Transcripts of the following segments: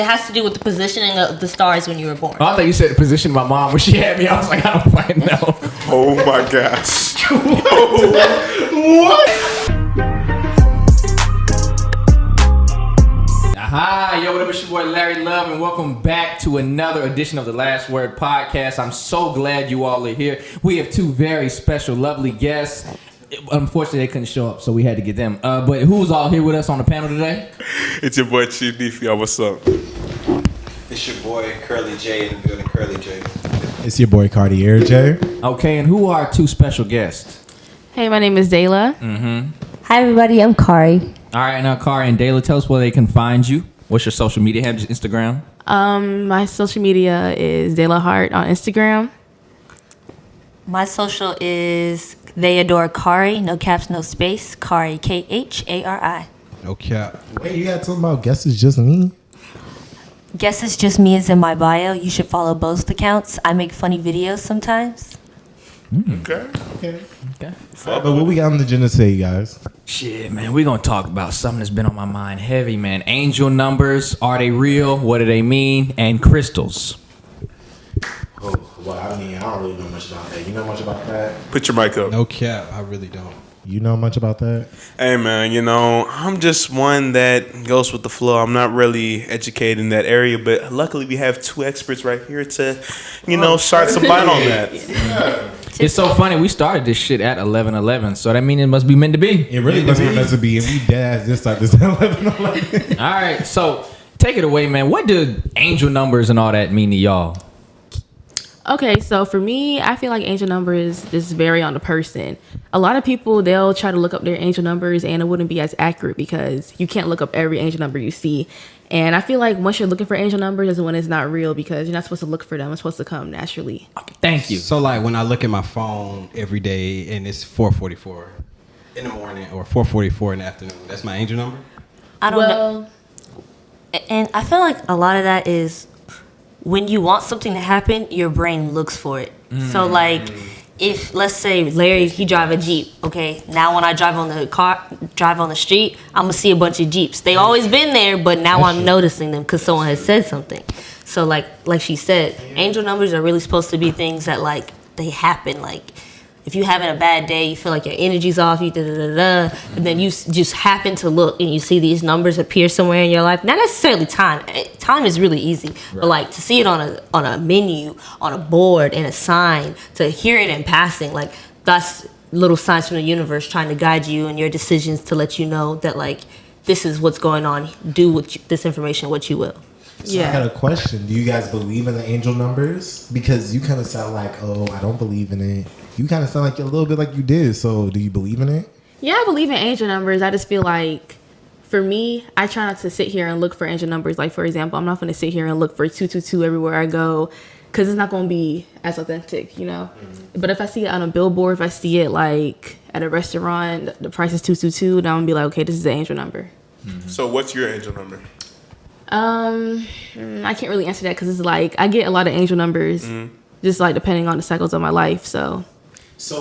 It has to do with the positioning of the stars when you were born. Oh, I thought you said the position of my mom when she had me. I was like, I don't fucking know. Oh my gosh. What? Aha, yo, what up, it's your boy Larry Love, and welcome back to another edition of the Last Word Podcast. I'm so glad you all are here. We have two very special, lovely guests. Unfortunately, they couldn't show up, so we had to get them. But who's all here with us on the panel today? It's your boy Chief Beef, y'all. What's up? It's your boy Curly J in the building, Curly J. It's your boy Cartier J. Okay, and who are our two special guests? Hey, my name is Dayla. Hi, everybody. I'm Kari. All right, now Kari and Dayla, tell us where they can find you. What's your social media handle? Instagram? My social media is Dayla Hart on Instagram. My social is They Adore Kari. No caps, no space. Kari, Khari. No cap. Wait, you had something about Guess It's Just Me? Guess It's Just Me is in my bio. You should follow both accounts. I make funny videos sometimes. Okay. Okay. But what we got on the agenda today, guys? Shit, man, we're going to talk about something that's been on my mind heavy, man. Angel numbers, are they real? What do they mean? And crystals. Oh, well, I mean, I don't really know much about that. You know much about that? Put your mic up. No cap. I really don't. You know much about that? Hey, man, I'm just one that goes with the flow. I'm not really educated in that area, but luckily we have two experts right here to, shed some light on that. Yeah. It's so funny. We started this shit at 11:11, so that means it must be meant to be. It really must be meant to be, and we dead ass just start this at 11:11. All right, so take it away, man. What do angel numbers and all that mean to y'all? Okay, so for me, I feel like angel numbers just vary on the person. A lot of people, they'll try to look up their angel numbers and it wouldn't be as accurate because you can't look up every angel number you see. And I feel like once you're looking for angel numbers is when it's not real because you're not supposed to look for them. It's supposed to come naturally. Okay, thank you. So like when I look at my phone every day and it's 4:44 in the morning or 4:44 in the afternoon, that's my angel number? I don't know. And I feel like a lot of that is when you want something to happen, your brain looks for it. So like if let's say Larry, he drive a Jeep, okay? Now when I drive on the street, I'm gonna see a bunch of Jeeps. They always been there, but now I'm noticing them because someone has said something. So like she said, angel numbers are really supposed to be things that like they happen. Like if you're having a bad day, you feel like your energy's off, you and then you just happen to look and you see these numbers appear somewhere in your life. Not necessarily time. Time is really easy, right. But like to see it on a menu, on a board, in a sign, to hear it in passing, like that's little signs from the universe trying to guide you in your decisions to let you know that like this is what's going on. Do with this information what you will. So I got a question. Do you guys believe in the angel numbers? Because you kind of sound like, oh, I don't believe in it. You kind of sound like a little bit like you did. So do you believe in it? Yeah, I believe in angel numbers. I just feel like for me, I try not to sit here and look for angel numbers. Like, for example, I'm not going to sit here and look for 222 everywhere I go because it's not going to be as authentic, But if I see it on a billboard, if I see it like at a restaurant, the price is 222, then I'm going to be like, okay, this is the angel number. So what's your angel number? I can't really answer that because it's like I get a lot of angel numbers, just like depending on the cycles of my life. So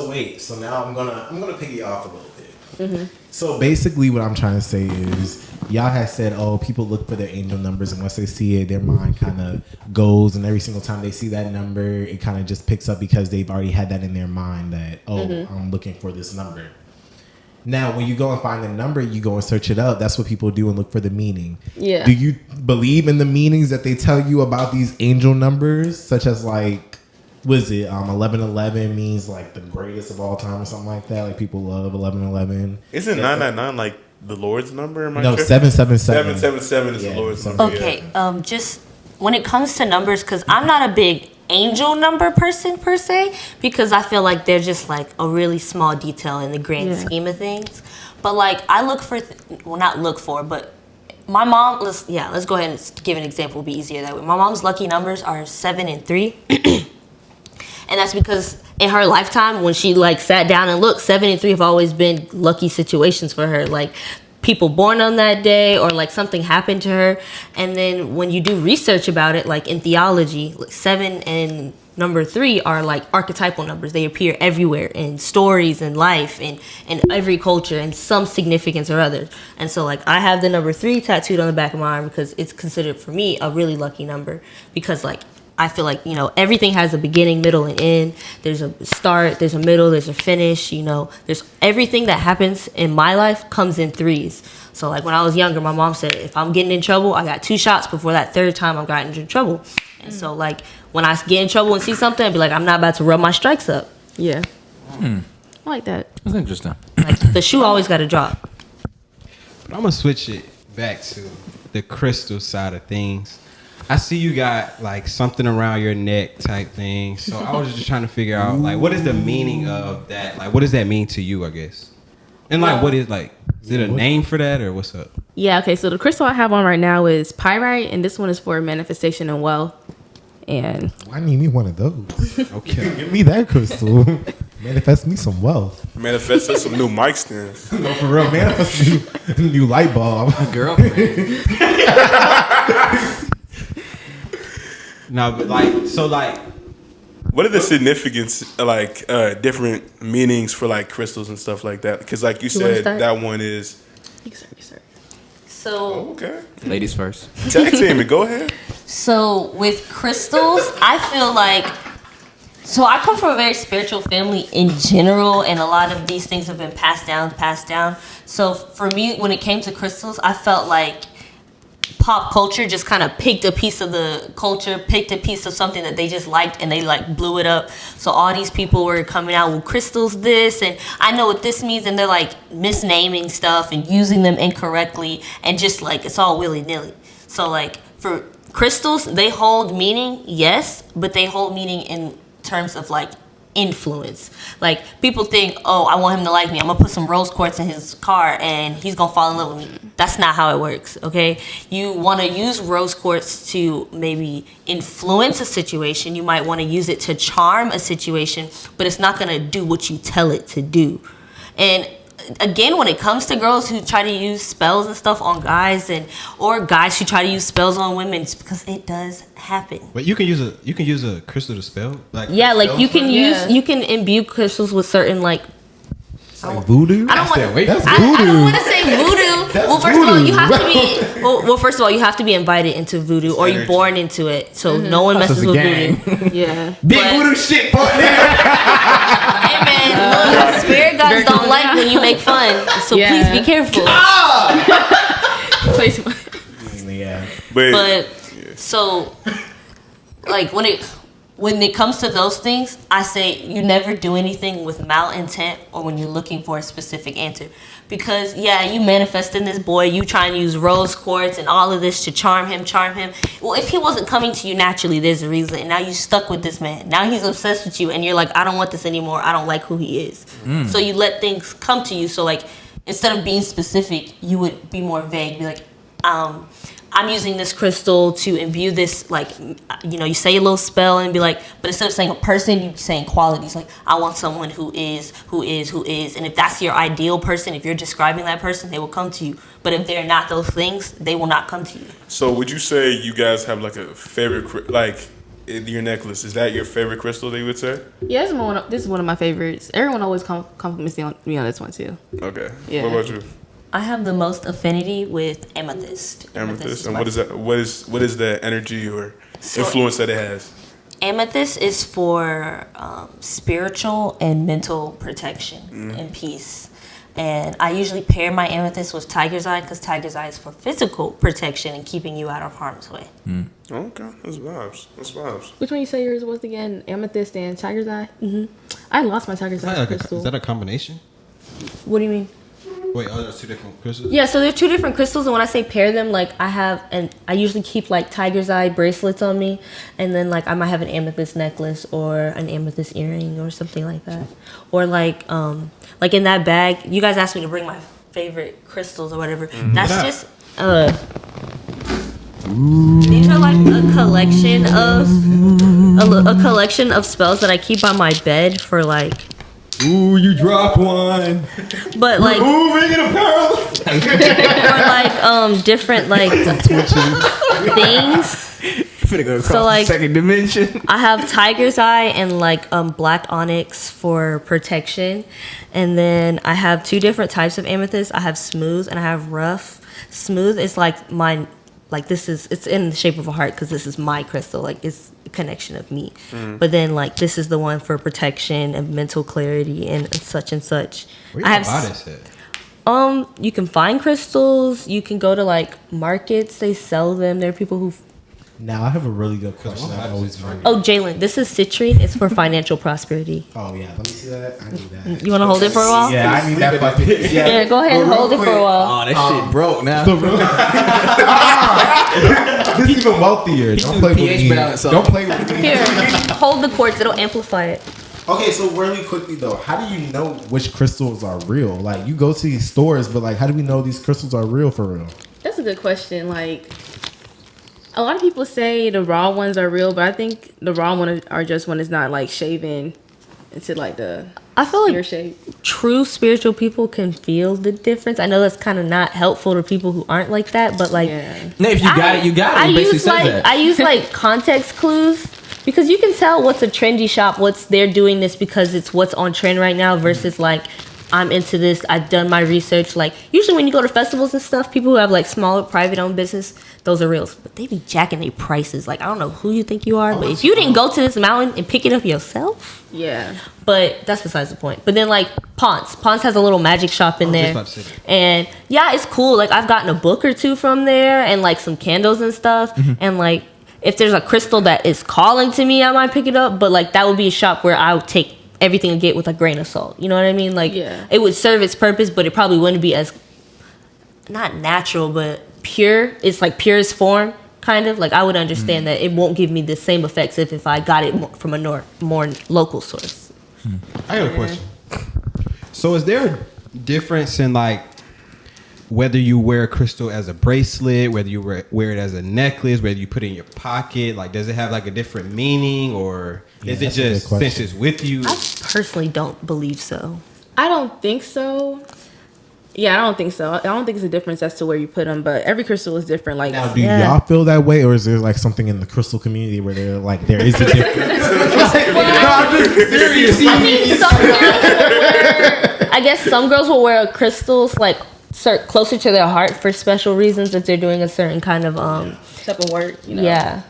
wait. So now I'm gonna piggy off a little bit. So basically, what I'm trying to say is, y'all have said, oh, people look for their angel numbers, and once they see it, their mind kind of goes, and every single time they see that number, it kind of just picks up because they've already had that in their mind that, I'm looking for this number. Now, when you go and find the number, you go and search it up. That's what people do and look for the meaning. Yeah. Do you believe in the meanings that they tell you about these angel numbers, such as like, what is it? 1111 means like the greatest of all time or something like that. Like people love 1111. Isn't 999 like the Lord's number? Am I No, sure? 777. 777 is the Lord's number. Okay, just when it comes to numbers, because I'm not a big angel number person per se, because I feel like they're just like a really small detail in the grand scheme of things. But like I look for, but my mom, let's go ahead and give an example, it'll be easier that way. My mom's lucky numbers are 7 and 3. And that's because in her lifetime, when she like sat down and looked, 7 and 3 have always been lucky situations for her. Like people born on that day, or like something happened to her. And then when you do research about it, like in theology, like 7 and number 3 are like archetypal numbers. They appear everywhere in stories and life and in every culture and some significance or other. And so like I have the number 3 tattooed on the back of my arm because it's considered for me a really lucky number, because like I feel like, you know, everything has a beginning, middle, and end. There's a start, there's a middle, there's a finish, you know. There's everything that happens in my life comes in 3s. So like when I was younger, my mom said, if I'm getting in trouble, I got 2 shots before that 3rd time I've gotten in trouble. And so like when I get in trouble and see something, I'd be like, I'm not about to rub my strikes up. Yeah. I like that. That's interesting. Like the shoe always got to drop. But I'm gonna switch it back to the crystal side of things. I see you got like something around your neck type thing. So I was just trying to figure out like what is the meaning of that? Like what does that mean to you, I guess? And like what is like is it a name for that or what's up? Yeah, okay, so the crystal I have on right now is pyrite, and this one is for manifestation and wealth. And I need me one of those. Okay. Give me that crystal. Manifest me some wealth. Manifest us some new mic stands. No, for real. Manifest new light bulb. Girlfriend. No, but like so like What are the significance, like different meanings for like crystals and stuff like that? Because like you wanna said, start? that one is So okay. Ladies first. Tag team it. Go ahead. So with crystals, I feel like, so I come from a very spiritual family in general, and a lot of these things have been passed down. So for me, when it came to crystals, I felt like pop culture just kind of picked a piece of the culture, picked a piece of something that they just liked, and they like blew it up. So all these people were coming out with crystals this, and I know what this means, and they're like misnaming stuff and using them incorrectly, and just like it's all willy-nilly. So like for crystals, they hold meaning, yes, but they hold meaning in terms of like influence. Like people think, oh, I want him to like me, I'm gonna put some rose quartz in his car and he's gonna fall in love with me. That's not how it works, okay? You want to use rose quartz to maybe influence a situation. You might want to use it to charm a situation, but it's not gonna do what you tell it to do. And again, when it comes to girls who try to use spells and stuff on guys, or guys who try to use spells on women, it's because it does happen. but you can use a crystal to spell? Like Yeah, like you can Yeah. you can imbue crystals with certain like, Like voodoo? I don't want Stay away That's I voodoo. don't want to say voodoo. That's Well, first of all, voodoo, you have to bro. be. Well, first of all, you have to be invited into voodoo, or you're Energy. born into it. So no one messes That's a with gang. voodoo. yeah. Big But- voodoo shit, partner. Hey man, look, spirit guides don't calm like down. when you make fun. So Yeah. please be careful. Place- Yeah. But so, like when it comes to those things, I say you never do anything with malintent or when you're looking for a specific answer. Because yeah, you manifesting this boy, you trying to use rose quartz and all of this to charm him. Well, if he wasn't coming to you naturally, there's a reason. And now you stuck with this man. Now he's obsessed with you, and you're like, I don't want this anymore. I don't like who he is. So you let things come to you. So like instead of being specific, you would be more vague. Be like, I'm using this crystal to imbue this, like, you know, you say a little spell and be like, but instead of saying a person, you be saying qualities. Like, I want someone who is. And if that's your ideal person, if you're describing that person, they will come to you. But if they're not those things, they will not come to you. So would you say you guys have like a favorite, like your necklace? Is that your favorite crystal that you would say? Yeah, this is one of my favorites. Everyone always compliments me on this one too. Okay. Yeah. What about you? I have the most affinity with amethyst. Amethyst. And my what is that? What is the energy or influence that it has? Amethyst is for spiritual and mental protection and peace. And I usually pair my amethyst with tiger's eye because tiger's eye is for physical protection and keeping you out of harm's way. Okay, that's vibes. Which one you say yours was again? Amethyst and tiger's eye. I lost my tiger's eye crystal. Is that a combination? What do you mean? Wait, that's 2 different crystals? Yeah, so they're 2 different crystals, and when I say pair them, like I usually keep like tiger's eye bracelets on me, and then like I might have an amethyst necklace or an amethyst earring or something like that, or like in that bag. You guys asked me to bring my favorite crystals or whatever. That's just these are like a collection of spells that I keep on my bed for like Ooh, you dropped one. But like, Ooh, make it a pearl. or like different like things. Finna go across So, like, the second dimension. I have tiger's eye and like black onyx for protection, and then I have 2 different types of amethyst. I have smooth and I have rough. Smooth is like mine, like it's in the shape of a heart because this is my crystal, like it's a connection of me. But then like this is the one for protection and mental clarity and such and such. Where you buy this at? You can find crystals. You can go to like markets. They sell them. There are people who. Now I have a really good question. I always wondered. Oh, Jalen, this is citrine. It's for financial prosperity. Oh yeah, let me see that. I need that. You want to hold it for a while? Yeah, I need that. Yeah, go ahead and hold it for a while. Oh, that shit broke now. This is even wealthier. Don't play with pH me. balance up. Don't play with me. Here, hold the quartz. It'll amplify it. Okay, so really quickly though, how do you know which crystals are real? Like you go to these stores, but like, how do we know these crystals are real for real? That's a good question. Like, a lot of people say the raw ones are real, but I think the raw ones are just when it's not like shaven into like the I feel spear like shape. true spiritual people can feel the difference. I know that's kind of not helpful to people who aren't like that, but like, Yeah. No, if you got it, you got it. I It basically use says like that. I use like context clues because you can tell what's a trendy shop, what's they're doing this because it's what's on trend right now versus like I'm into this. I've done my research. Like usually when you go to festivals and stuff, people who have like smaller private owned business, those are reals. But they be jacking their prices. Like I don't know who you think you are, but if you didn't go to this mountain and pick it up yourself, Yeah. but that's besides the point. But then like Ponce has a little magic shop in there, just about to say and yeah, it's cool. Like I've gotten a book or 2 from there, and like some candles and stuff, and like. If there's a crystal that is calling to me, I might pick it up. But like that would be a shop where I would take everything I get with a grain of salt. You know what I mean? Like Yeah. it would serve its purpose, but it probably wouldn't be as not natural, but pure. It's like purest form, kind of. Like I would understand that it won't give me the same effects if I got it from a more local source. I got a question. So is there a difference in like whether you wear a crystal as a bracelet, whether you wear it as a necklace, whether you put it in your pocket? Like, does it have like a different meaning, or is it that's a good just question. since it's with you? I personally don't believe so. I don't think so. Yeah, I don't think so. I don't think it's a difference as to where you put them, but every crystal is different. Like, Now, do Yeah. y'all feel that way, or is there like something in the crystal community where they're like there is a difference? I guess some girls will wear crystals like closer to their heart for special reasons if they're doing a certain kind of type of work, you know? yeah.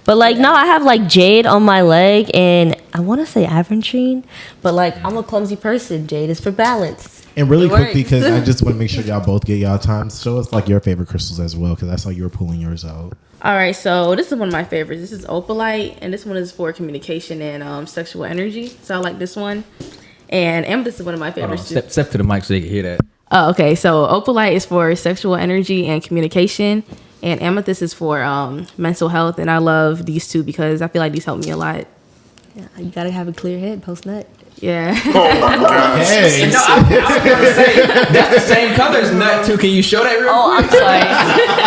But like no, I have like jade on my leg and I want to say aventurine, but like I'm a clumsy person. Jade is for balance. And really It quickly, works. because I just want to make sure y'all both get y'all times. Show us like your favorite crystals as well, because that's how you were pulling yours out. All right, so this is one of my favorites. This is opalite, and this one is for communication and sexual energy. So I like this one. And amethyst is one of my Hold on, favorites. too. step to the mic so they can hear that. Oh, okay. So opalite is for sexual energy and communication, and amethyst is for mental health. And I love these two because I feel like these help me a lot. Yeah, you gotta have a clear head post nut. Yeah. Hey, No, I was gonna say that's the same color as nut too. Can you show that real Oh, I'm sorry.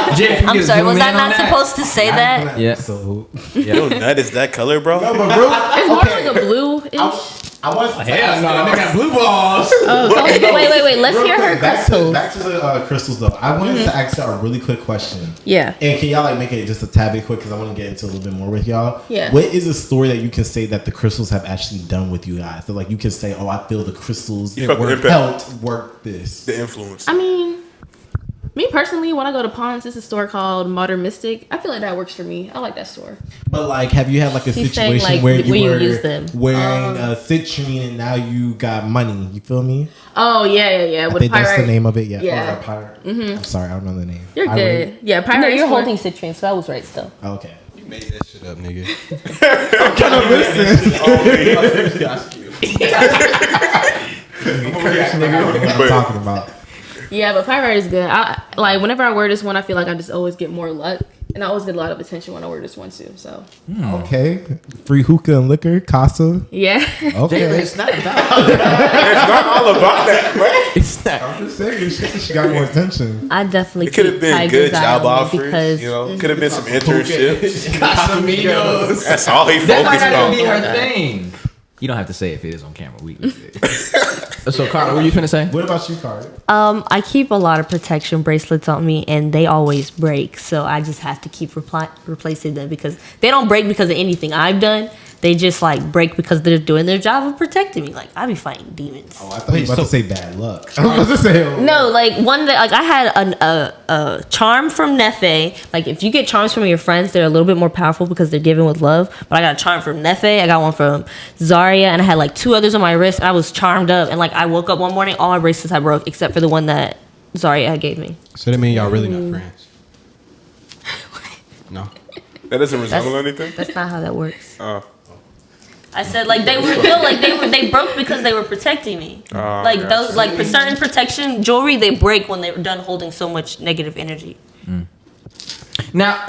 quick? Jay, can you I'm get a sorry. zoom Was in I on not that? supposed to say that? Yeah. So, Yo, nut is that color, bro? no, but bro, It's more like a blue-ish. I want to Hell no, they got blue balls. Wait. Let's hear her back crystals. back to the crystals though. I wanted to ask y'all a really quick question. Yeah. And can y'all like make it just a tad bit quick because I want to get into a little bit more with y'all. Yeah. What is a story that you can say that the crystals have actually done with you guys? So like you can say, oh, I feel the crystals You felt the impact. helped work this. The influence. I mean, me personally, when I go to Ponce, it's a store called Modern Mystic. I feel like that works for me. I like that store. But like, have you had like a She's situation saying, like, where you where you were use them. wearing a citrine and now you got money? You feel me? Oh, yeah. I With think that's the pyrite. name of it. Yeah. Yeah. Or a pirate. I'm sorry, I don't know the name. You're Pyrite? good. Yeah, pyrite. No, is you're for- holding citrine, so I was right still. Oh, okay. You made that shit up, nigga. What I'm talking about. Yeah, but pyrite is good. I like whenever I wear this one, I feel like I just always get more luck, and I always get a lot of attention when I wear this one too. So Okay. Free hookah and liquor, casa. yeah, Okay. It's not about It's not all about that, bro. It's not. I'm just saying, she got more attention. I definitely It could have keep been Tiger's good Eye job on me offers. because You know, could have been some internships. Casamigos. That's all he That might focused not even be on. her thing. You don't have to say if it is on camera. So, Carter, what are you finna say? What about you, Carter? I keep a lot of protection bracelets on me, and they always break. So I just have to keep replacing them because they don't break because of anything I've done. They just like break because they're doing their job of protecting me. Like I be fighting demons. Oh, I thought you were about to say bad luck. I was about to say No, like one that like I had a charm from Nefe. Like if you get charms from your friends, they're a little bit more powerful because they're given with love. But I got a charm from Nefe. I got one from Zarya, and I had like 2 others on my wrist. And I was charmed up, and like I woke up one morning, all my bracelets had broke except for the one that Zarya had gave me. So that means y'all really not friends? No. That doesn't resemble anything. That's not how that works. Oh. I said like they were no, like they broke because they were protecting me. Like gotcha. those like for certain protection jewelry, they break when they're done holding so much negative energy. Now,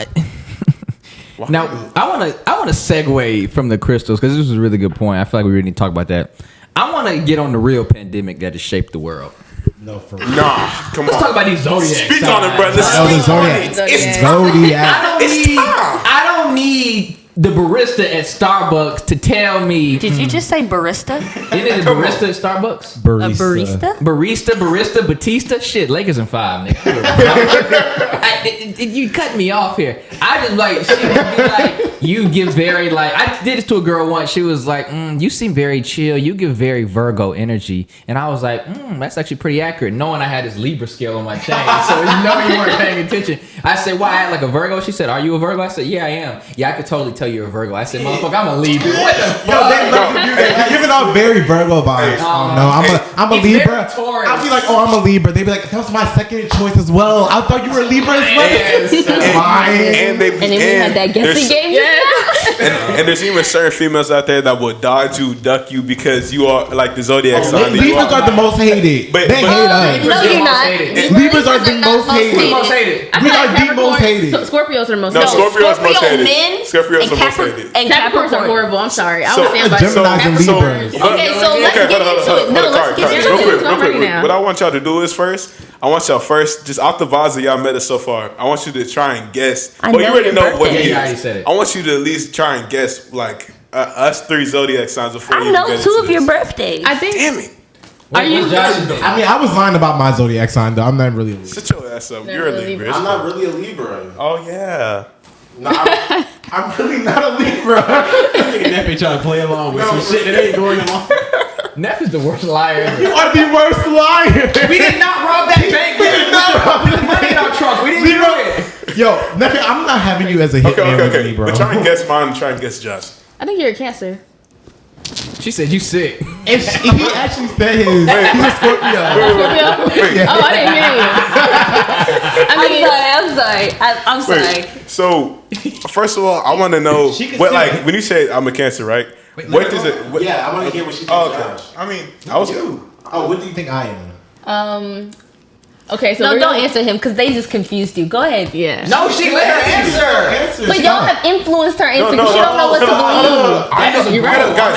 I want to segue from the crystals because this was a really good point. I feel like we really need to talk about that. I want to get on the real pandemic that has shaped the world. no, for real. Nah, come Let's on. talk about these zodiac Speak signs. on it, brother. Oh, the Speak on it. Zodiac. It's Zodiac. I don't need the barista at Starbucks to tell me. Did you just say barista? Isn't it a barista at Starbucks? A barista? Barista, Batista. Shit, Lakers in 5, nigga. You cut me off here. I just like, she would be like, you give very like, I did this to a girl once. She was like, you seem very chill. You give very Virgo energy. And I was like, that's actually pretty accurate. Knowing I had this Libra scale on my chain. So you know you weren't paying attention. I said, why I act like a Virgo? She said, are you a Virgo? I said, yeah, I am. Yeah, I could totally tell you're a Virgo. I said, motherfucker, I'm a Libra. What the fuck? You're giving off very Virgo vibes. I'm a It's Libra. very Taurus. I'll be like, oh, I'm a Libra. They'd be like, that was my second choice as well. I thought you were a Libra as well. Yes. And And then we had that guessing game. And there's even certain females out there that will dodge you, duck you because you are like the zodiac sign. that you Libras are the most hated. But- They but- hate us. No, you're not. Libras are the most hated. Most hated. I We feel are like the most hated. Scorpios are the most No, hated. Scorpios most hated. men Scorpios and are most hated. Capricorns are horrible. I'm sorry. I So- would stand by Geminis and So- Libras. Okay, so let's get into it. No, let's get into real it. quick. Right now. What I want y'all to do is first, I want y'all first, just out the vibes that y'all met us so far, I want you to try and guess. I Well, know you already your know what birthday. he Yeah, I already is. said it. I want you to at least try and guess, like, us 3 zodiac signs before I you know get 2 into of your this. birthdays. I think. Damn it. Are you? I mean, I was lying about my zodiac sign, though. I'm not really a Libra. Sit your ass up. You're a really Libra. I'm not really a Libra. Oh, yeah. No, I'm really not a Libra. Never trying to play along with some shit that ain't going along. Neff is the worst liar ever. You are the worst liar. We did not rob that bank. We did not rob the money in our trunk. We didn't do it. Yo, Nephi, I'm not having you as a hitman with me, bro. But try and guess mine and try and guess Josh. I think you're a Cancer. She said you sick. If he actually said his, he's a Scorpio. Scorpio? Oh, I didn't hear you. I mean, I'm sorry. Wait, so first of all, I want to know She can what, say like, it. when you say I'm a Cancer, right? What does it? What, Yeah, I want to hear what she thinks. oh, okay. Josh. I mean, I was. Oh, what do you think I am? okay, so No, we're don't gonna- answer him because they just confused you. Go ahead. Yeah. No, she let her answer. But y'all have influenced her answer no, because she don't know what to believe. I know You're right. Guys.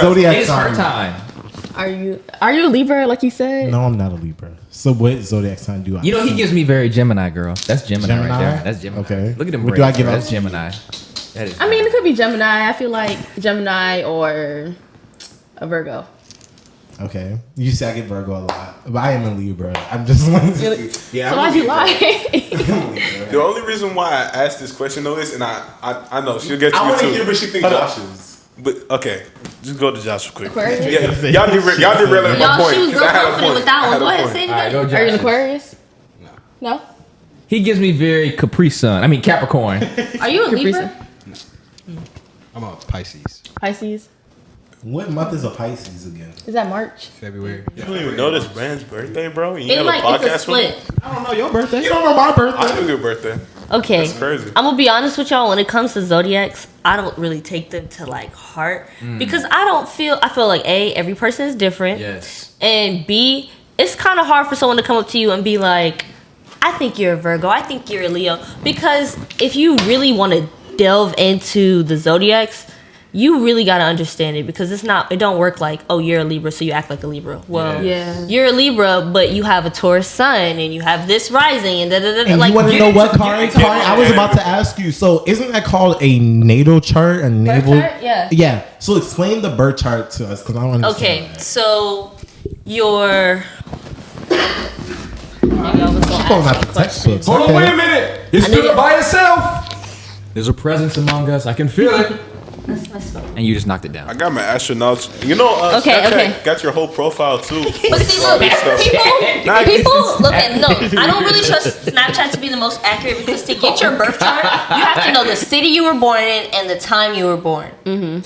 Zodiac It's her sign. time. Are you a Libra like you said? No, I'm not a Libra. So what zodiac sign do I? You know, he gives me very Gemini, girl. That's Gemini, right Gemini? there. That's Gemini. Okay. Look at him. What do I braids, give bro. up? That's Gemini. That is. I mean, it could be Gemini. I feel like Gemini or a Virgo. Okay. You say I get Virgo a lot, but I am a Libra. I'm just like, yeah. So I'm why'd a you lie? Libra. The only reason why I asked this question though is, and I know she'll get to I you want to too. hear what she thinks Hold on. Josh's. But okay, just go to Josh real quick. Aquarius? Yeah, y'all did really my Y'all, point. she was 'cause real I had a confident point. with that I one. had Go a ahead, point. say it All right, again. go Are you an Josh. Aquarius? No. He gives me very Capri Sun. I mean Capricorn. Are you a Capri Libra? I'm a Pisces. Pisces. What month is a Pisces again? Is that March? February. You don't even know this brand's birthday, bro. You It's have like a it's a podcast split. with him? I don't know your birthday. You don't know my birthday. I knew your birthday. Okay. That's crazy. I'm gonna be honest with y'all. When it comes to zodiacs, I don't really take them to like heart because I feel like A, every person is different. Yes. And B, it's kind of hard for someone to come up to you and be like, I think you're a Virgo, I think you're a Leo. Because if you really want to delve into the zodiacs, you really got to understand it because it don't work like, oh, you're a Libra, so you act like a Libra. Well, you're a Libra, but you have a Taurus sun and you have this rising and da-da-da. And like, you want to know what, Kari? I was about to ask you. So isn't that called a natal chart? A naval? chart? Yeah. Yeah. So explain the birth chart to us because I don't understand. Okay, that. so your... Maybe I was gonna Pulling ask out you the a question. textbooks. Hold on, Okay. wait a minute. You stood up by yourself. There's a presence among us. I can feel it. That's my spell. And you just knocked it down. I got my astronauts. You know, Okay, Snapchat okay. got your whole profile too. But see, look, people, look, and no, I don't really trust Snapchat to be the most accurate because to get your birth chart, you have to know the city you were born in and the time you were born.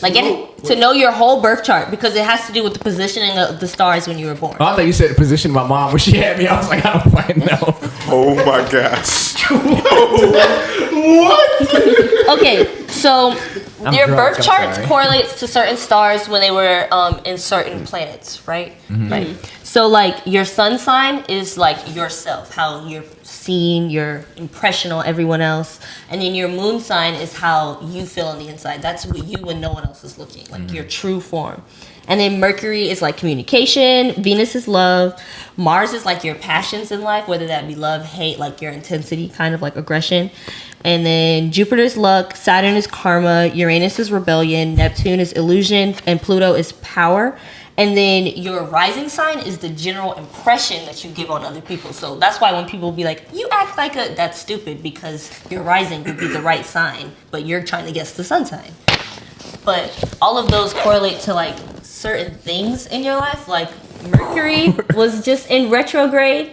Like, to know your whole birth chart because it has to do with the positioning of the stars when you were born. Oh, I thought you said the position of my mom when she had me. I was like, I don't fucking know. Oh my gosh. Okay, so your drunk, birth I'm chart sorry. correlates to certain stars when they were in certain planets, right? Right. So like your sun sign is like yourself, how you're seen, your impression on everyone else, and then your moon sign is how you feel on the inside. That's what you when no one else is looking, like your true form. And then Mercury is like communication, Venus is love, Mars is like your passions in life, whether that be love, hate, like your intensity, kind of like aggression. And then Jupiter is luck, Saturn is karma, Uranus is rebellion, Neptune is illusion, and Pluto is power. And then your rising sign is the general impression that you give on other people. So that's why when people be like, you act like that's stupid because your rising would be the right sign, but you're trying to guess the sun sign. But all of those correlate to like certain things in your life. Like Mercury was just in retrograde.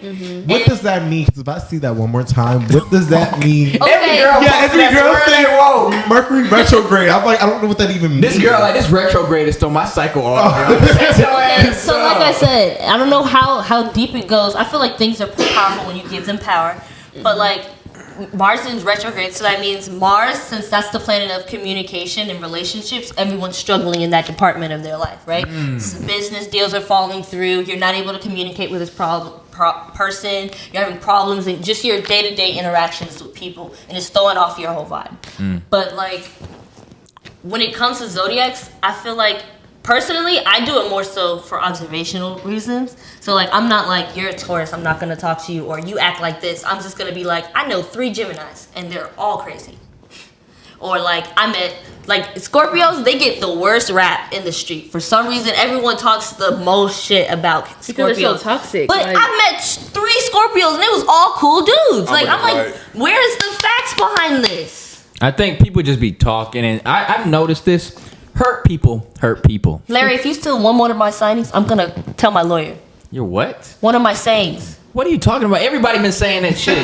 What does that mean? 'Cause if I see that one more time, what does that mean? Okay. Every girl say, "Whoa, Mercury retrograde." I'm like, I don't know what that even means. This girl, like, this retrograde is still my cycle off. And so like I said, I don't know how deep it goes. I feel like things are powerful when you give them power. But like Mars is retrograde, so that means Mars, since that's the planet of communication and relationships, everyone's struggling in that department of their life, right? Business deals are falling through. You're not able to communicate with this person. You're having problems in just your day-to-day interactions with people, and it's throwing off your whole vibe. But like when it comes to zodiacs, I feel like personally, I do it more so for observational reasons. So, like, I'm not like, you're a Taurus, I'm not going to talk to you, or you act like this. I'm just going to be like, I know 3 Geminis, and they're all crazy. Or, like, I met, like, Scorpios, they get the worst rap in the street. For some reason, everyone talks the most shit about Scorpios. Because they're so toxic. But like, I met 3 Scorpios, and it was all cool dudes. I'm like, where's the facts behind this? I think people just be talking, and I've noticed this. Hurt people. Larry, if you steal one more of my signings, I'm going to tell my lawyer. You're what? One of my sayings. What are you talking about? Everybody been saying that shit. She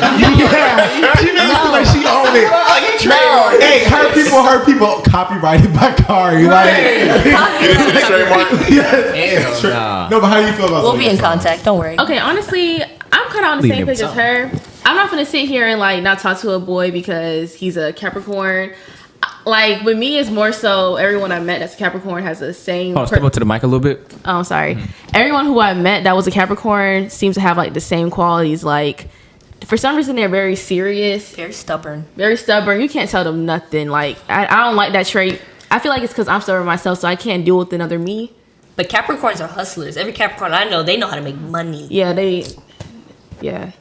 makes it like she owned it. No. Hey, hurt people. Copyrighted by Kari. Like, Hell nah. no, but how do you feel about? We'll be in zodiac signs? contact. Don't worry. okay, honestly, I'm kind of on the Leave same him page as something. her. I'm not gonna sit here and like not talk to a boy because he's a Capricorn. Like with me, it's more so everyone I met that's a Capricorn has the same. Oh, step up to the mic a little bit. Oh, I'm sorry. Everyone who I met that was a Capricorn seems to have like the same qualities. Like for some reason, they're very serious, Very stubborn. very stubborn. You can't tell them nothing. Like I don't like that trait. I feel like it's because I'm stubborn myself, so I can't deal with another me. But Capricorns are hustlers. Every Capricorn I know, they know how to make money. Yeah, yeah.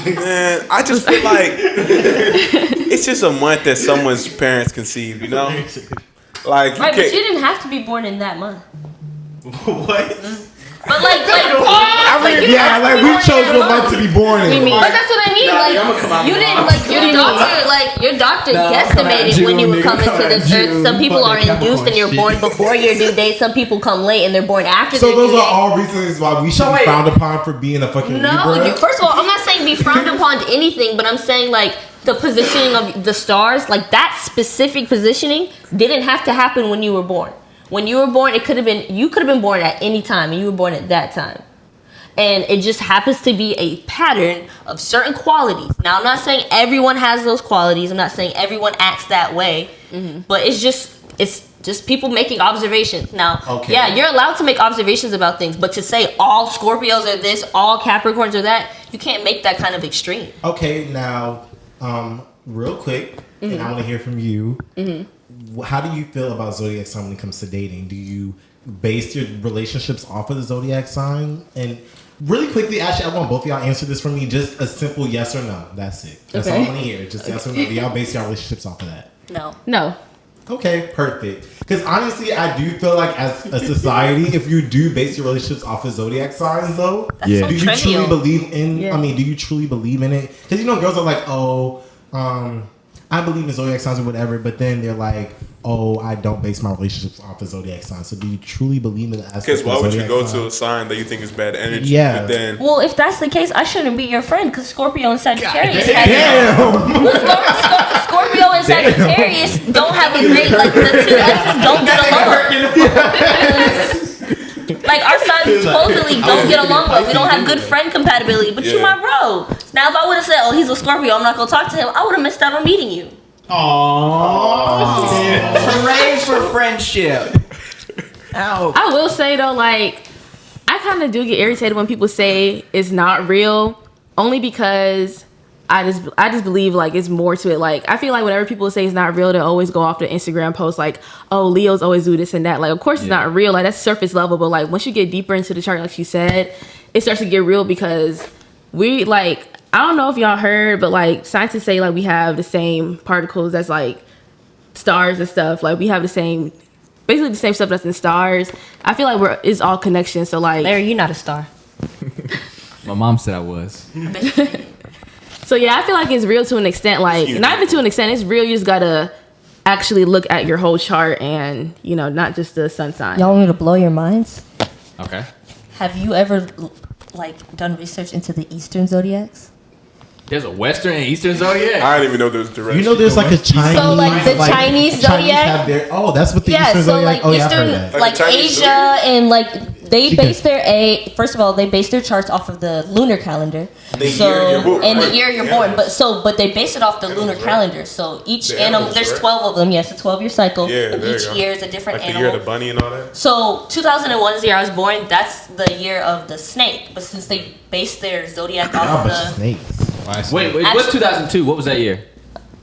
Man, I just feel like it's just a month that someone's parents conceived, you know? Like, you Right, but can't. you didn't have to be born in that month. What? But like We chose what month to be born in. But that's what I mean. You didn't like your doctor guesstimated when you would come into this earth. Some people are induced and you're born before your due date. Some people come late and they're born after So their due those date. are all reasons why we should be frowned upon for being a fucking No, Libra. first of all, I'm not saying be frowned upon to anything, but I'm saying like the positioning of the stars, like that specific positioning didn't have to happen when you were born. When you were born, you could have been born at any time, and you were born at that time. And it just happens to be a pattern of certain qualities. Now, I'm not saying everyone has those qualities. I'm not saying everyone acts that way. But it's just people making observations. Now, yeah, you're allowed to make observations about things, but to say all Scorpios are this, all Capricorns are that, you can't make that kind of extreme. Okay, now, real quick, and I want to hear from you. how do you feel about zodiac sign when it comes to dating? Do you base your relationships off of the zodiac sign? And really quickly, actually, I want both of y'all answer this for me. Just a simple yes or no. That's it. That's all I want to hear. Just yes or no. Do y'all base your relationships off of that? No. Okay, perfect. Because honestly, I do feel like as a society, if you do base your relationships off of zodiac signs, though, That's so do you trivial. truly believe in? Yeah. I mean, do you truly believe in it? Because girls are like, oh, I believe in zodiac signs or whatever, but then they're like, oh, I don't base my relationships off of zodiac signs. So do you truly believe in the aspect? Because why would you zodiac go sign? to a sign that you think is bad energy? Yeah. But then Well, if that's the case, I shouldn't be your friend because Scorpio and Sagittarius Scorpio and Sagittarius don't have a great, like, the two S's don't get along. Like, our signs supposedly don't get along, but we don't have good friend compatibility. But you Yeah. my bro. Now, if I would have said, oh, he's a Scorpio, I'm not going to talk to him, I would have missed out on meeting you. Hooray for friendship. Ow. I will say though, like, I kind of do get irritated when people say it's not real, only because I just believe like it's more to it. Like, I feel like whenever people say it's not real, they always go off the Instagram post like, oh, Leos always do this and that. Like, of course it's not real. Like, that's surface level. But like once you get deeper into the chart, like you said, it starts to get real because we like, I don't know if y'all heard, but like scientists say like we have the same particles as like stars and stuff. Like we have the same, basically the same stuff that's in stars. I feel like it's all connection. So like, Larry, you're not a star. My mom said I was. so yeah, I feel like it's real to an extent. Like, not even to an extent, it's real. You just gotta actually look at your whole chart and, not just the sun sign. Y'all want me to blow your minds? Okay. Have you ever, like, done research into the Eastern zodiacs? There's a Western and Eastern zodiac. I didn't even know there was direction. There's like a Chinese. So, like, the Chinese zodiac? have their, that's what the Yeah, Eastern so zodiac. like Yeah, I've heard Eastern, that. like Chinese Asia, zodiac? and like they base first of all, they base their charts off of the lunar calendar. The year you're born, and the right? year you're Yeah. born, but they base it off the lunar calendar. So each The animal, animals, there's right? 12 of them. Yes, a 12-year cycle. Yeah, and there you each go. year is a different Like the animal. year of the bunny and all that. So 2001 is the year I was born. That's the year of the snake. But since they based their zodiac Y'all off bunch of of snakes. Wait, what's 2002? What was that year?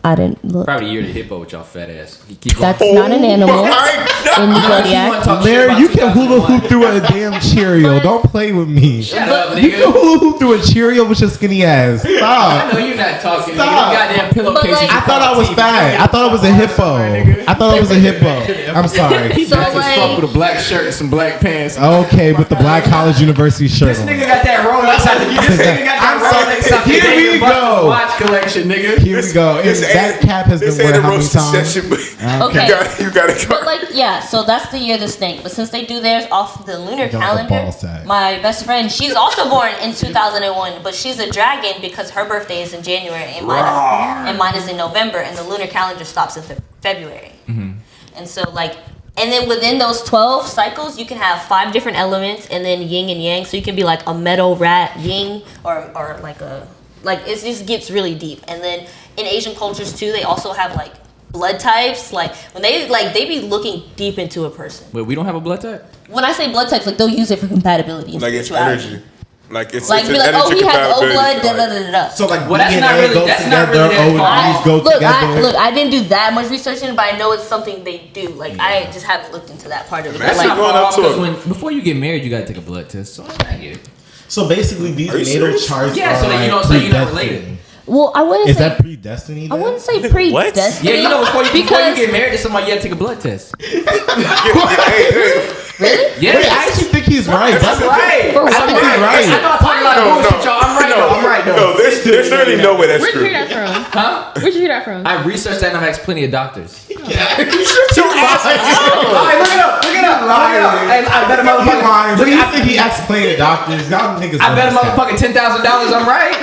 I didn't look. Probably the year of the hippo with y'all fat ass. You keep going. That's not an animal in the You zodiac. wanna talk shit Larry, about you can 2001. hula hoop through a damn Cheerio. Don't play with me. Shut up, You can nigga. hula hoop through a Cheerio with your skinny ass. I Stop. know you're not talking. Stop. Nigga. You goddamn pillowcases. like- you I thought I call was TV. fat. I thought it was a hippo. I thought it was a hippo. I'm sorry. So That's a fuck like, with a black shirt and some black pants. Okay, with the Black College University shirt This on. nigga got that Rolex out the This nigga got I'm that sorry. Rolex out the Here Dave we and Buster's go. watch collection, nigga. Here we go. And that cap has been This ain't worn a how many roasting times? session, but okay. you gotta go. But like, yeah, so that's the year of the snake. But since they do theirs off the lunar Don't have a calendar, ball sack. my best friend, she's also born in 2001, but she's a dragon because her birthday is in January and mine is in November, and the lunar calendar stops in February. And so like, and then within those 12 cycles, you can have 5 different elements, and then yin and yang. So you can be like a meadow rat yin, or like it just gets really deep. And then in Asian cultures too, they also have like blood types. Like when they be looking deep into a person. Wait, we don't have a blood type? When I say blood types, like they'll use it for compatibility and Like it's spirituality. energy. Like it's Like it's be an like, oh, energy he has O compatibility. blood, da da da da. So like Well, that's not DNA really- goes that's not together, really that O and far. E's go together. Look, I didn't do that much research in it, but I know it's something they do. Like I just haven't looked into that part of it. That's But, not like, going up to because it. before you get married, you gotta take a blood test. So I get it. So basically, these Are you natal serious? charts Yeah, are so that you like don't say you're not predestined. related. well, I wouldn't Is say that predestined? I wouldn't say predestined. Yeah, you know, before you because get married to somebody, you gotta take a blood test. really. Yeah, Wait, I actually think he's right. that's right. For I think he's right. I'm not talking about bullshit, y'all. I'm right though. I'm right though. No, there's certainly no way that's Where'd you true. hear that from? Huh? Where'd you hear that from? I researched that and I've asked plenty of doctors. Shut your ass up. Alright, look it up. Look it up. Hey, I bet a He's motherfucker. lying. Look, I think he explained to doctors. Y'all niggas. I bet a understand. motherfucking $10,000 I'm right.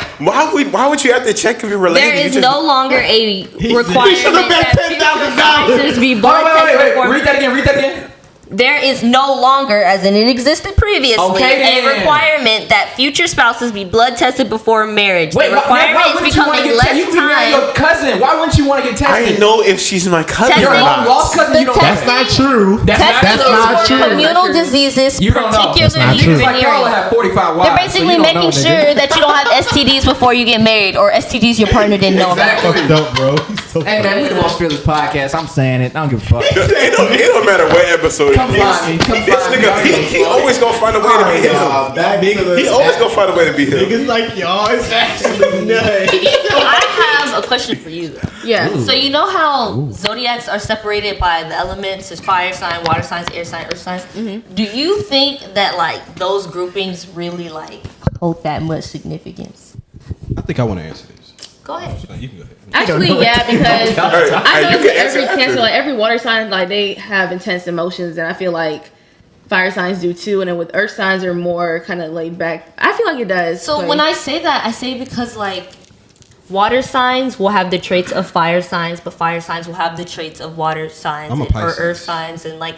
Why would you have to check if you're related? There You is just- no longer a He requirement should've bet that $10,000. scientists be Wait, blood tested wait. before. Read that again. there is no longer, as in it existed previously, Okay, a then. requirement that future spouses be blood tested before marriage. Wait, the requirement is becoming less You marry your time. cousin. Why wouldn't you want to get tested? I didn't know if she's my cousin Testing. or Your not. lost cousin. You don't. That's not true. That's not Testing true. not is true. for communal diseases, You don't know. That's not particularly true. Niggas like y'all venereal. have 45 wives. They're basically so you don't making know, sure nigga. that you don't have STDs before you get married, or STDs your partner didn't know about. Exactly. Fucked up, bro. He's so Hey man, we the most fearless podcast. I'm saying it. I don't give a fuck. It don't matter what episode Come it is. find me. Come This find me. nigga, he always gonna find a way to be him. He always gonna find a way to be him. Niggas like y'all is actually nuts. I have a question for you. Yeah. So you know how zodiacs are separated by the elements? There's fire sign, water signs, air sign, earth signs. Mm-hmm. Do you think that like those groupings really like hold that much significance? I think I want to answer this. Go ahead. You can go ahead. Actually, yeah, because Hey, I know you that can answer every after. Cancer, like every water sign, like they have intense emotions, and I feel like fire signs do too. And then with earth signs, are more kind of laid back. I feel like it does. So but- when I say that, I say because like water signs will have the traits of fire signs, but fire signs will have the traits of water signs I'm a or Pisces. earth signs, and like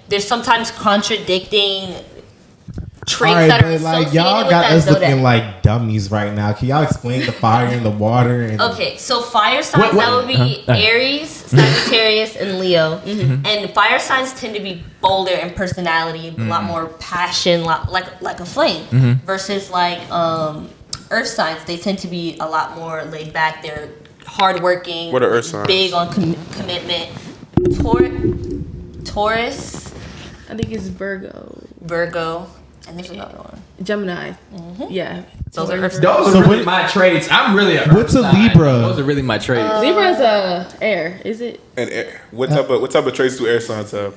there's sometimes contradicting traits All right, that are but like associated y'all with got that us zodiac. looking like dummies right now. Can y'all explain the fire and the water? And Okay, so fire signs What- that would be Aries, Sagittarius, and Leo. And fire signs tend to be bolder in personality, a lot more passion, like a flame. Versus like earth signs, they tend to be a lot more laid back. They're hardworking. What are earth signs? Big on commitment. Taurus, I think it's Virgo, Virgo, and there's another one. Gemini. Yeah, Those are earth signs. Those So are really what- my traits. I'm really a. What's a Earth sign. Libra? Those are really my traits. Libra's air. Is it? And what type of traits do air signs have?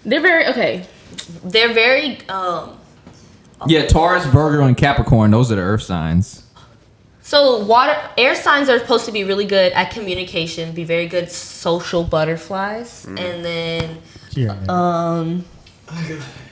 They're very okay. They're very Yeah, Taurus, Virgo, and Capricorn. Those are the earth signs. So air signs are supposed to be really good at communication, be very good social butterflies, and then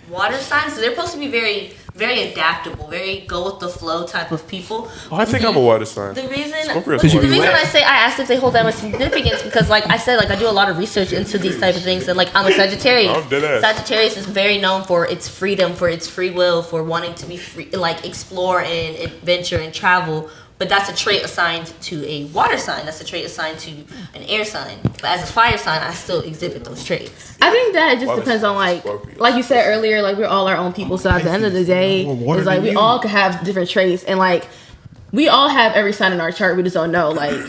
water signs, they're supposed to be very, very adaptable, very go with the flow type of people. Oh, I think I'm a water sign. The reason, Scorpio's the water. reason I say I asked if they hold that much significance because, like I said, like I do a lot of research into these type of things, and like I'm a Sagittarius. Oh, dead ass. Sagittarius is very known for its freedom, for its free will, for wanting to be free, like explore and adventure and travel. But that's a trait assigned to a water sign. That's a trait assigned to an air sign. But as a fire sign, I still exhibit those traits. I think that it just Water depends on Scorpio. like you said earlier, like we're all our own people. So at the end of the day, Well, water it's like than we you. all could have different traits, and like we all have every sign in our chart. We just don't know. Like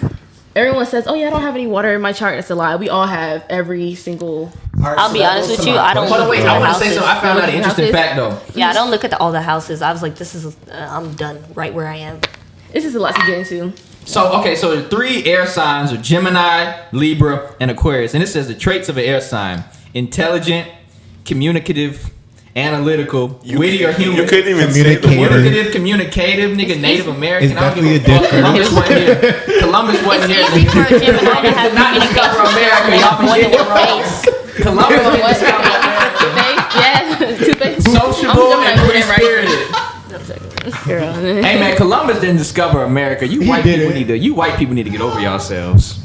everyone says, "Oh yeah, I don't have any water in my chart." That's a lie. We all have every single. I'll be honest with you, I don't Hold on, look wait. at I the want to say houses. something. I found out an interesting Houses? fact though. Yeah, I don't look at all the houses. I was like, this is, I'm done right where I am. It's just a lot to get into. So the 3 air signs are Gemini, Libra, and Aquarius. And it says the traits of an air sign: intelligent, communicative, analytical, witty or humorous. You couldn't even say the word. Communicative, nigga, Native American. it's I don't give a definitely a fuck. Columbus wasn't here. It's easy for a Gemini to have Not discover America. Y'all more been than one face. Columbus didn't discover Yeah, two-faced. sociable I'm and Gemini, right? free-spirited. Hey man, Columbus didn't discover America. You white people need to get over yourselves.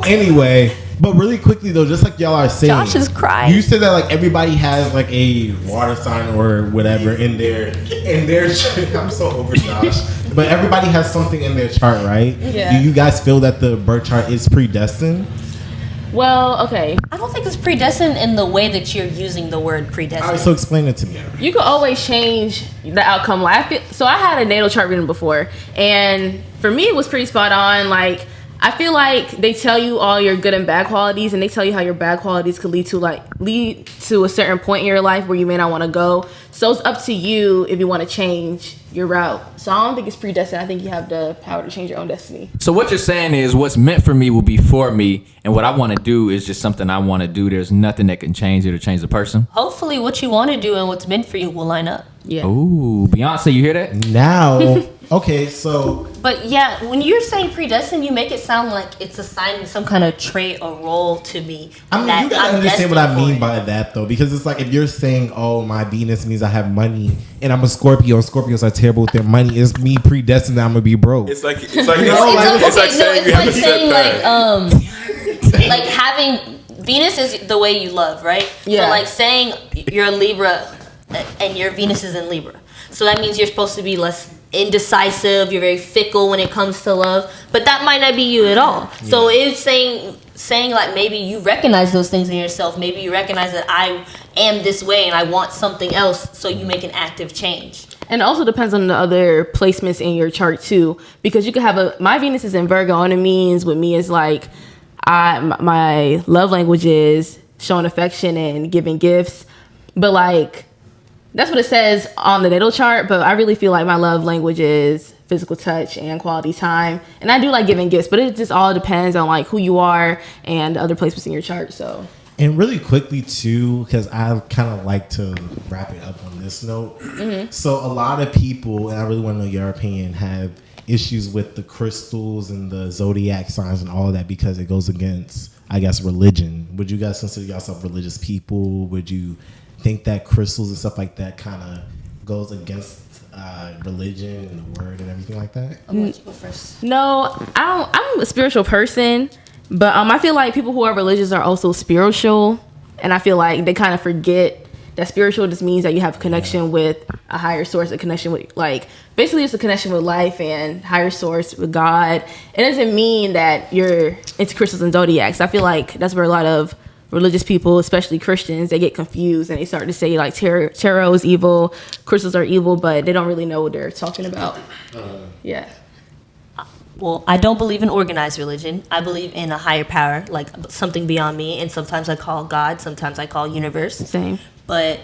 Anyway, but really quickly though, just like y'all are saying, Josh is crying. You said that like everybody has like a water sign or whatever in their. I'm so over Josh, but everybody has something in their chart, right? Yeah. Do you guys feel that the birth chart is predestined? Well, okay. I don't think it's predestined in the way that you're using the word predestined. All right, so explain it to me. You could always change the outcome. So I had a natal chart reading before, and for me, it was pretty spot on. Like, I feel like they tell you all your good and bad qualities, and they tell you how your bad qualities could lead to a certain point in your life where you may not want to go. So it's up to you if you want to change your route. So I don't think it's predestined. I think you have the power to change your own destiny. So what you're saying is what's meant for me will be for me, and what I want to do is just something I want to do. There's nothing that can change it or change the person. Hopefully what you want to do and what's meant for you will line up. Yeah. Ooh, Beyonce, you hear that? Now, okay, so But yeah, when you're saying predestined, you make it sound like it's assigning some kind of trait or role to me. I mean, that you gotta I'm understand what I destined mean for. by that though, because it's like if you're saying, "Oh, my Venus means I have money," and I'm a Scorpio, and Scorpios are terrible with their money, it's me predestined that I'm gonna be broke. It's like No, like- it's like saying you have a set path. Like having Venus is the way you love, right? Yeah. So like saying you're a Libra and your Venus is in Libra. So that means you're supposed to be less indecisive, you're very fickle when it comes to love, but that might not be you at all. Yeah. So it's saying like maybe you recognize those things in yourself, maybe you recognize that I am this way and I want something else, so you make an active change. And it also depends on the other placements in your chart too, because you could have my Venus is in Virgo, and it means with me is like my love language is showing affection and giving gifts, but like that's what it says on the natal chart, but I really feel like my love language is physical touch and quality time. And I do like giving gifts, but it just all depends on like who you are and the other placements in your chart. So, and really quickly too, because I kind of like to wrap it up on this note. So a lot of people, and I really want to know your opinion, have issues with the crystals and the zodiac signs and all that because it goes against, I guess, religion. Would you guys consider yourself religious people? Would you think that crystals and stuff like that kind of goes against religion and the word and everything like that? I'm going to go first. No, I'm a spiritual person, but I feel like people who are religious are also spiritual, and I feel like they kind of forget that spiritual just means that you have a connection with a higher source, a connection with like basically it's a connection with life and higher source with God. It doesn't mean that you're into crystals and zodiacs. I feel like that's where a lot of religious people, especially Christians, they get confused and they start to say like tarot is evil, crystals are evil, but they don't really know what they're talking about. Yeah. Well, I don't believe in organized religion. I believe in a higher power, like something beyond me, and sometimes I call God, sometimes I call universe. Same. But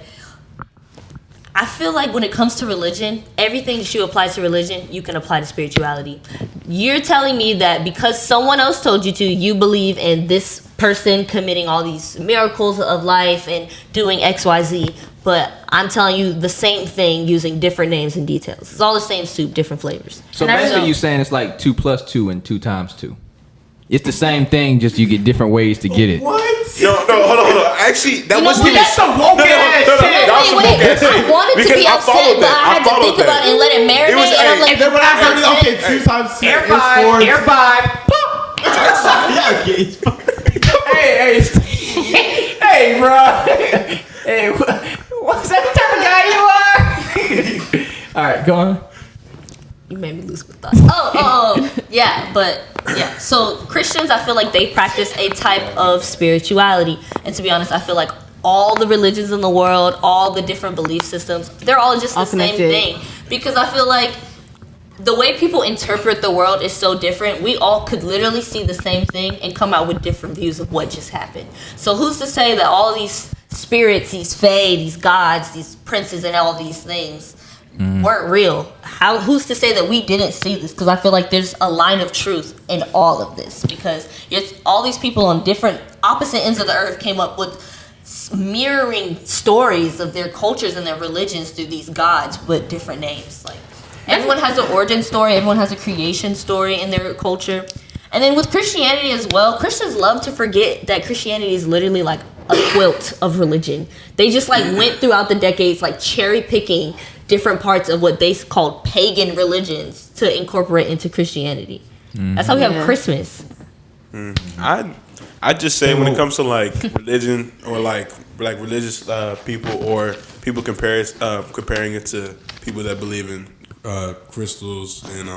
I feel like when it comes to religion, everything that you apply to religion, you can apply to spirituality. You're telling me that because someone else told you to, you believe in this person committing all these miracles of life and doing X, Y, Z, but I'm telling you the same thing using different names and details. It's all the same soup, different flavors. So basically you're saying it's like 2 + 2 and 2 × 2. It's the same thing, just you get different ways to get it. What? No, hold on. Actually, that wasn't even... That's some woke ass shit. That was some woke ass shit. I wanted to be upset, but I had to think about it and let it marinate. And I'm like, and then when I heard it, okay, 2 × 2 Air five. Hey, bro. Hey, what's that type of guy you are? All right, go on. You made me lose my thoughts. Yeah, but yeah. So Christians, I feel like they practice a type of spirituality, and to be honest, I feel like all the religions in the world, all the different belief systems, they're all just the same thing. Because I feel like the way people interpret the world is so different. We all could literally see the same thing and come out with different views of what just happened. So who's to say that all these spirits, these fae, these gods, these princes, and all these things weren't real? Who's to say that we didn't see this? Because I feel like there's a line of truth in all of this, because all these people on different opposite ends of the earth came up with mirroring stories of their cultures and their religions through these gods with different names. Like everyone has an origin story, everyone has a creation story in their culture. And then with Christianity as well, Christians love to forget that Christianity is literally like a quilt of religion. They just like went throughout the decades like cherry picking different parts of what they called pagan religions to incorporate into Christianity. That's how we have Christmas. I just say when it comes to like religion or like religious people or people comparing it to people that believe in crystals and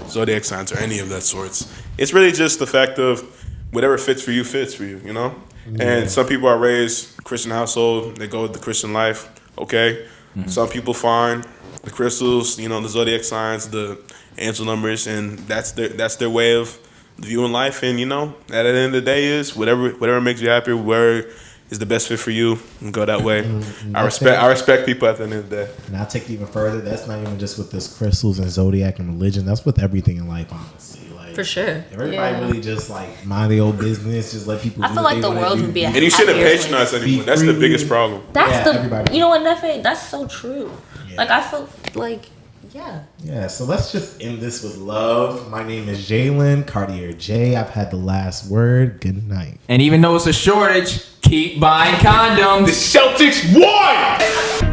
zodiac signs or any of that sorts, it's really just the fact of whatever fits for you, you know? And some people are raised Christian household, they go with the Christian life, okay? Some people find the crystals, you know, the zodiac signs, the angel numbers, and that's their way of viewing life. And you know, at the end of the day, is whatever makes you happy, where is the best fit for you, and go that way. I respect people at the end of the day. And I'll take it even further. That's not even just with this crystals and zodiac and religion. That's with everything in life, honestly. For sure. If everybody really just like mind their own business, just let people. I feel like the world would be a and you shouldn't patronize anyone. That's the biggest problem. You know what, Nefe? That's so true. Yeah. Like I feel like, yeah. So let's just end this with love. My name is Jalen Cartier J. I've had the last word. Good night. And even though it's a shortage, keep buying condoms. The Celtics won.